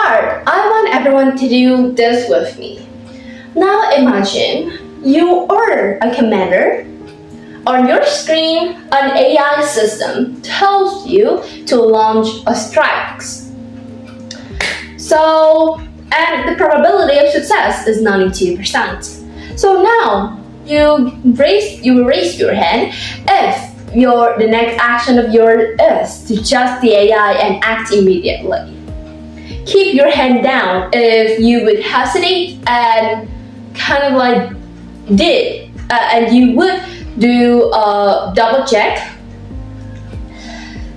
start, I want everyone to do this with me. Now imagine you are a commander. On your screen, an AI system tells you to launch a strike. And the probability of success is 92%. So now you will raise your hand if the next action of yours is to judge the AI and act immediately. Keep your hand down if you would hesitate and kind of like and you would do a double check.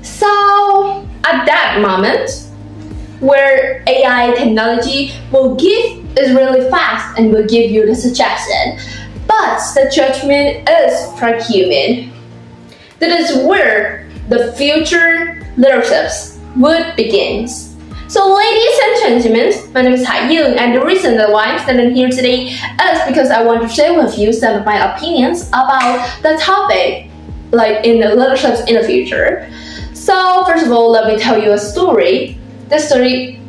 So at that moment where AI technology is really fast and will give you the suggestion, but the judgment is from human. That is where the future leaderships would begin. So ladies and gentlemen, my name is Yoon, and the reason why I'm standing here today is because I want to share with you some of my opinions about the topic, like in the leaderships in the future. So first of all, let me tell you a story. This story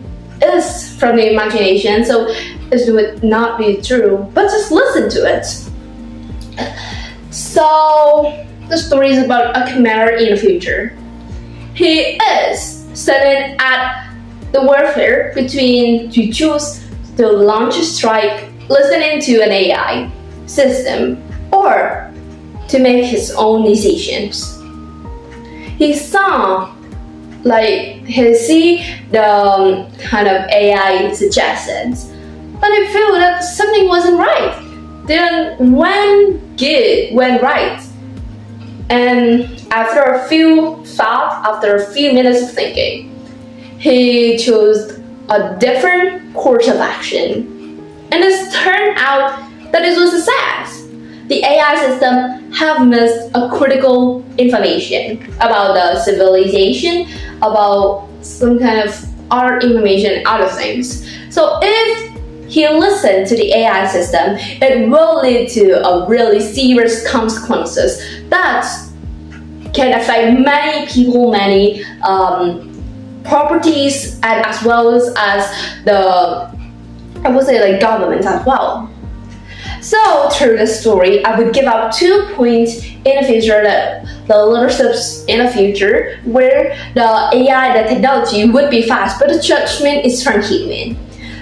is from the imagination, so it would not be true, but just listen to it. So the story is about a commander in the future. He is sitting at the warfare between to choose to launch a strike, listening to an AI system, or to make his own decisions. He see the kind of AI suggestions, but he felt that something wasn't right. Then went right. And after a few minutes of thinking, he chose a different course of action. And it turned out that it was a success. The AI system have missed a critical information about the civilization, about some kind of other information, other things. So if he listened to the AI system, it will lead to a really serious consequences that can affect many people, many properties, and as well as the government as well. So through this story, I would give out 2 points in the future, that the leaderships in the future where the AI, the technology would be fast, but the judgment is from human.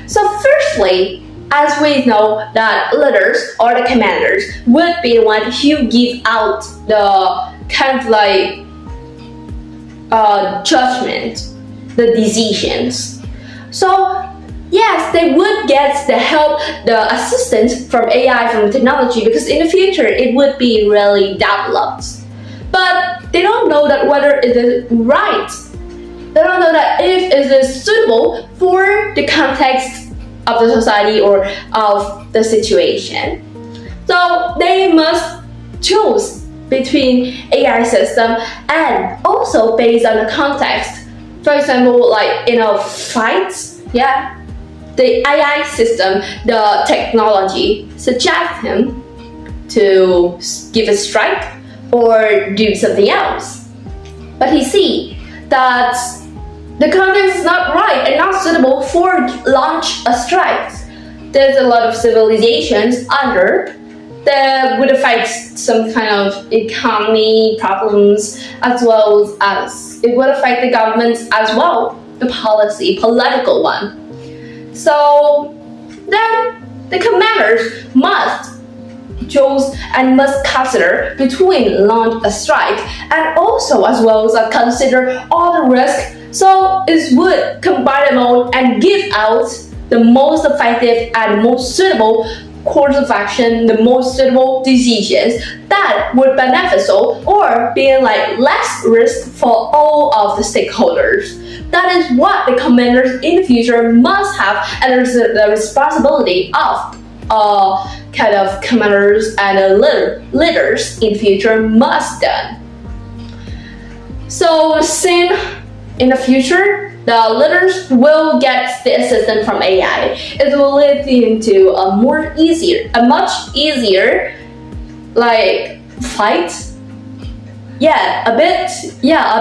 So firstly, as we know that leaders or the commanders would be the one who give out the kind of like judgment, the decisions. So yes, they would get the help, the assistance from AI, from technology, because in the future it would be really developed. But they don't know that whether it is right. They don't know that if it is suitable for the context of the society or of the situation. So they must choose between AI system and also based on the context. For example, like in a fight, the AI system, the technology suggests him to give a strike or do something else. But he see that the context is not right and not suitable for launch a strike. There's a lot of civilizations under that would affect some kind of economy problems, as well as it would affect the government as well, the political one. So then the commanders must choose and must consider between launch a strike and also as well as consider all the risks. So it would combine them all and give out the most effective and most suitable course of action, the most suitable decisions that would beneficial or being like less risk for all of the stakeholders. That is what the commanders in the future must have, and there's the responsibility of kind of commanders and leaders in the future must done. So since in the future, the leaders will get the assistance from AI. It will lead into a much easier, like fight. A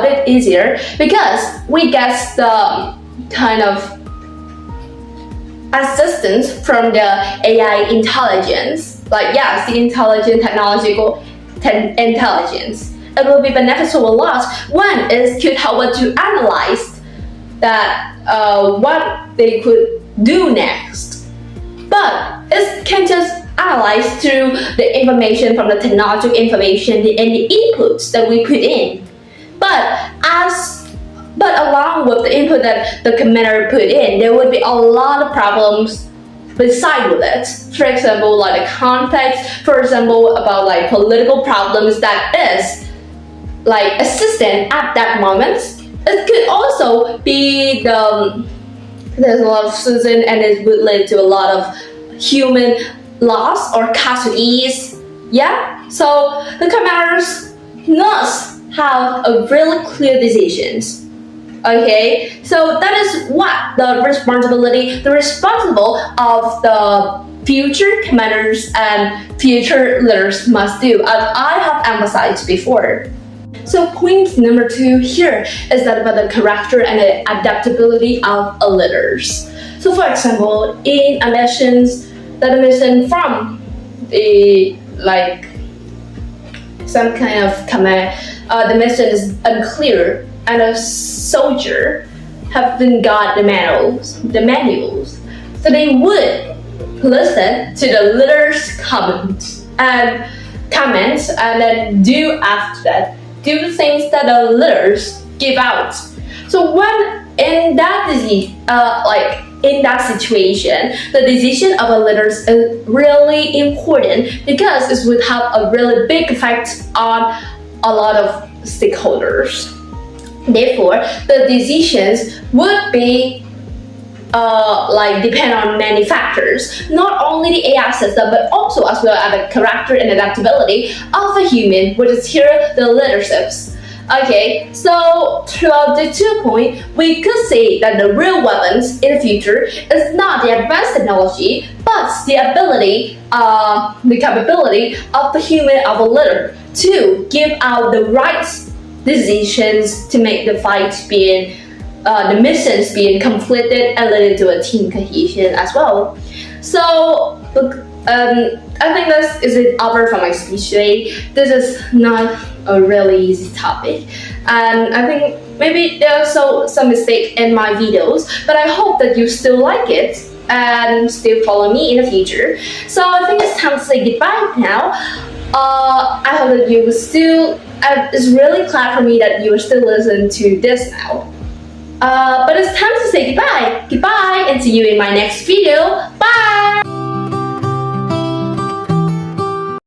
bit easier because we get the kind of assistance from the AI intelligence, like yes, the intelligent technological intelligence. It will be beneficial a lot. One is could help us to analyze that what they could do next, but it can just analyze through the information from the technological information and the inputs that we put in. But along with the input that the commander put in, there would be a lot of problems beside with it. For example, like the context, for example, about like political problems that is like assistant at that moment. It could also be there's a lot of season and it would lead to a lot of human loss or casualties. Yeah, so the commanders must have a really clear decisions. Okay, so that is what the responsible of the future commanders and future leaders must do, as I have emphasized before. So point number 2 here is that about the character and the adaptability of a leaders. So for example, in a mission from the like some kind of command, the mission is unclear and a soldier haven't got the manuals. So they would listen to the leader's comments and then do after that. Do the things that the leaders give out. So when in that situation, the decision of a leader is really important because it would have a really big effect on a lot of stakeholders. Therefore, the decisions would be depend on many factors, not only the AI system, but also as well as the character and adaptability of the human, which is here the leaderships. Okay, so throughout the 2 points, we could say that the real weapons in the future is not the advanced technology, but the ability, the capability of the human of a leader to give out the right decisions to make the fight being the missions being completed and leading to a team cohesion as well. So I think this is it over from my speech today. This is not a really easy topic, and I think maybe there's some mistake in my videos, but I hope that you still like it and still follow me in the future. So I think it's time to say goodbye now. I hope that you will still, it's really glad for me that you are still listening to this now. But it's time to say goodbye and see you in my next video.